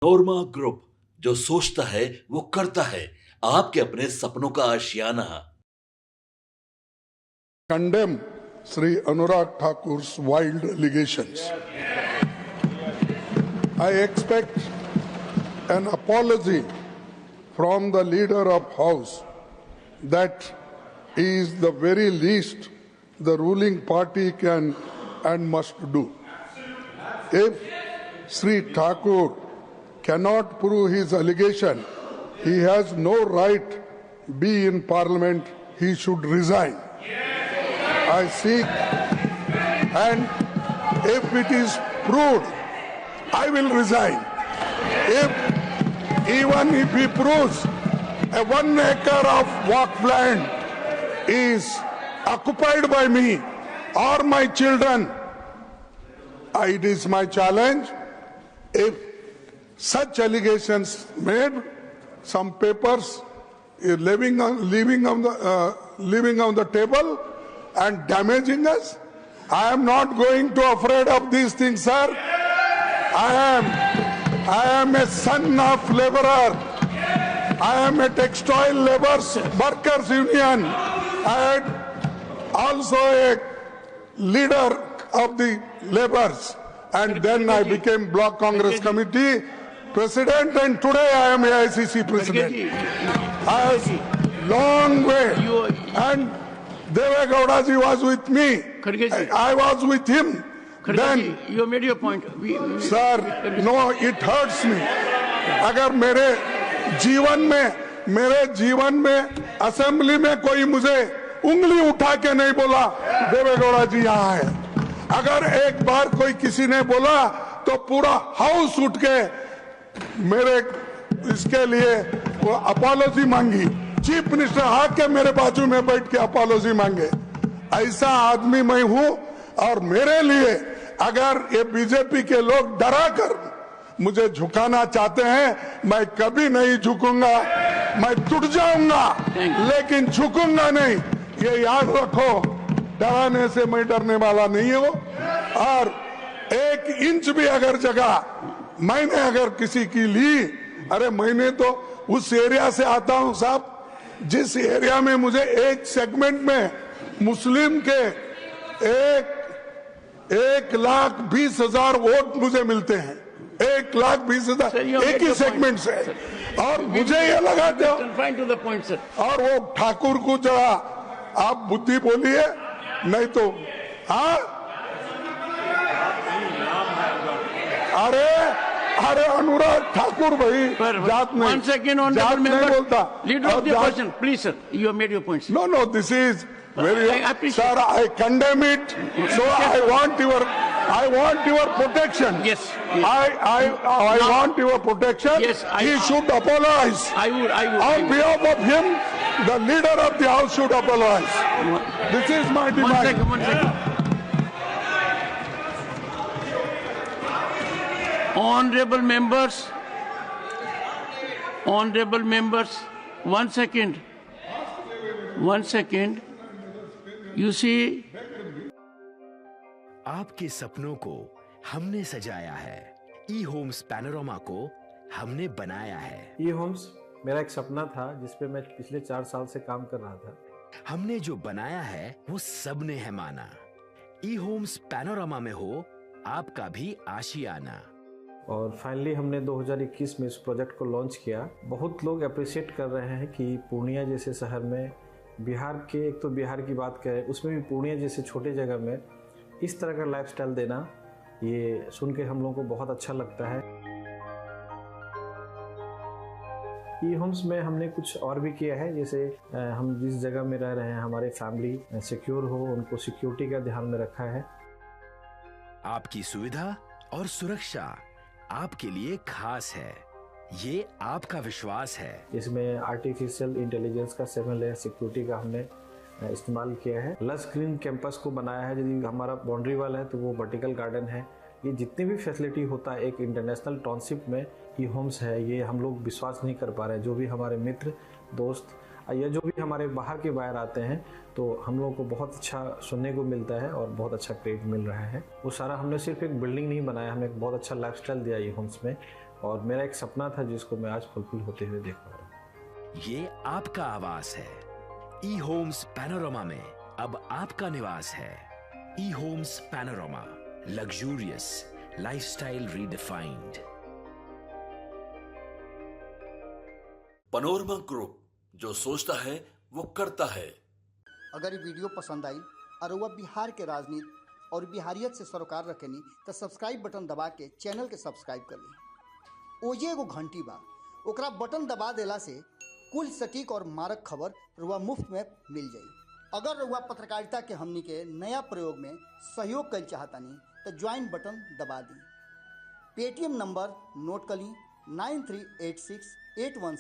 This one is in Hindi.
नोरमा ग्रुप, जो सोचता है वो करता है। आपके अपने सपनों का आशियाना। Condemn Sri Anurag Thakur's wild allegations. I expect an apology from the leader of House. That is the very least the ruling party can and must do. If Sri Thakur cannot prove his allegation, he has no right be in parliament. He should resign. I seek, and if it is proved, I will resign. Even if he proves a 1 acre of walk land is occupied by me or my children, it is my challenge. If such allegations made, some papers leaving on the table and damaging us, I am not going to afraid of these things, sir. I am a son of laborer. I am a textile laborers workers union. I am also a leader of the laborers, and then I became Block Congress Committee President, and today I am AICC President. I have long way, and Deve Gowda ji was with me. I was with him. Then you made your point. Sir, no, it hurts me. अगर मेरे जीवन में असेंबली में कोई मुझे उंगली उठा के नहीं बोला देवे गौड़ा जी यहाँ है, अगर एक बार कोई किसी ने बोला तो पूरा हाउस उठ के मेरे इसके लिए वो अपॉलॉजी मांगी। चीफ मिनिस्टर आके मेरे बाजू में बैठ के अपॉलॉजी मांगे। ऐसा आदमी मैं हूं, और मेरे लिए अगर ये बीजेपी के लोग डरा कर मुझे झुकाना चाहते हैं, मैं कभी नहीं झुकूंगा। मैं टूट जाऊंगा लेकिन झुकूंगा नहीं, ये याद रखो। डराने से मैं डरने वाला नहीं हूं, और 1 इंच भी अगर जगह मैंने अगर किसी की ली, अरे मैंने तो उस एरिया से आता हूं साहब, जिस एरिया में मुझे एक सेगमेंट में मुस्लिम के 1,20,000 वोट मुझे मिलते हैं। 1,20,000 एक ही सेगमेंट से, और मुझे ये लगा था। और वो ठाकुर को जरा आप बुद्धि बोलिए, नहीं तो हाँ, अरे अनुराग ठाकुर भाई जात नहीं, One second, जात नहीं बोलता। Leader of the opposition, please sir, you have made your points. No, this is very. I appreciate. Sir, I condemn it. So I want your protection. Yes. I want your protection. Yes, he should apologize. I would. On behalf of him, the leader of the house should apologize. This is my demand. One second. Honorable members, 1 second. You see, आपके सपनों को हमने सजाया है, ई होम्स पैनोरामा को हमने बनाया है। ई होम्स मेरा एक सपना था जिस पे मैं पिछले 4 साल से काम कर रहा था। हमने जो बनाया है वो सबने है माना। ई होम्स पैनोरामा में हो आपका भी आशियाना। और फाइनली हमने 2021 में इस प्रोजेक्ट को लॉन्च किया। बहुत लोग अप्रिशिएट कर रहे हैं कि पूर्णिया जैसे शहर में, बिहार के, एक तो बिहार की बात करें उसमें भी पूर्णिया जैसे छोटे जगह में इस तरह का लाइफस्टाइल देना, ये सुन के हम लोगों को बहुत अच्छा लगता है। ई होम्स में हमने कुछ और भी किया है, जैसे हम जिस जगह में रह रहे हैं हमारे फैमिली सिक्योर हो, उनको सिक्योरिटी का ध्यान में रखा है। आपकी सुविधा और सुरक्षा आपके लिए खास है, ये आपका विश्वास है। इसमें आर्टिफिशियल इंटेलिजेंस का 7 लेयर सिक्योरिटी का हमने इस्तेमाल किया है। लस ग्रीन कैंपस को बनाया है, यदि हमारा बाउंड्री वाल है तो वो वर्टिकल गार्डन है। ये जितनी भी फैसिलिटी होता है एक इंटरनेशनल टाउनशिप में ई होम्स है, ये हम लोग विश्वास नहीं कर पा रहे हैं। जो भी हमारे मित्र दोस्त या जो भी हमारे बाहर के बाहर आते हैं तो हम लोगों को बहुत अच्छा सुनने को मिलता है और बहुत अच्छा क्रेडिट मिल रहा है। वो सारा हमने सिर्फ एक बिल्डिंग नहीं बनाया, हमें एक बहुत अच्छा लाइफस्टाइल दिया ये होम्स में। और मेरा एक सपना था जिसको मैं आज फुलफिल होते हुए देख पा रहा हूँ। ये आपका आवास है। ई होम्स पैनोरामा में अब आपका निवास है। E Homes Panorama, luxurious lifestyle redefined. Panorama group, जो सोचता है वो करता है। अगर ये वीडियो पसंद आई और वह बिहार के राजनीति और बिहारियत से सरोकार रखेनी तो सब्सक्राइब बटन दबा के चैनल के सब्सक्राइब कर ली। ओजे एगो घंटी बा, ओकरा बटन दबा देला से कुल सटीक और मारक खबर रुआ मुफ्त में मिल जाई। अगर रुआ पत्रकारिता के हमनी के नया प्रयोग में सहयोग कर चाहतानी तो ज्वाइन बटन दबा दी। पेटीएम नंबर नोट कर ली 938681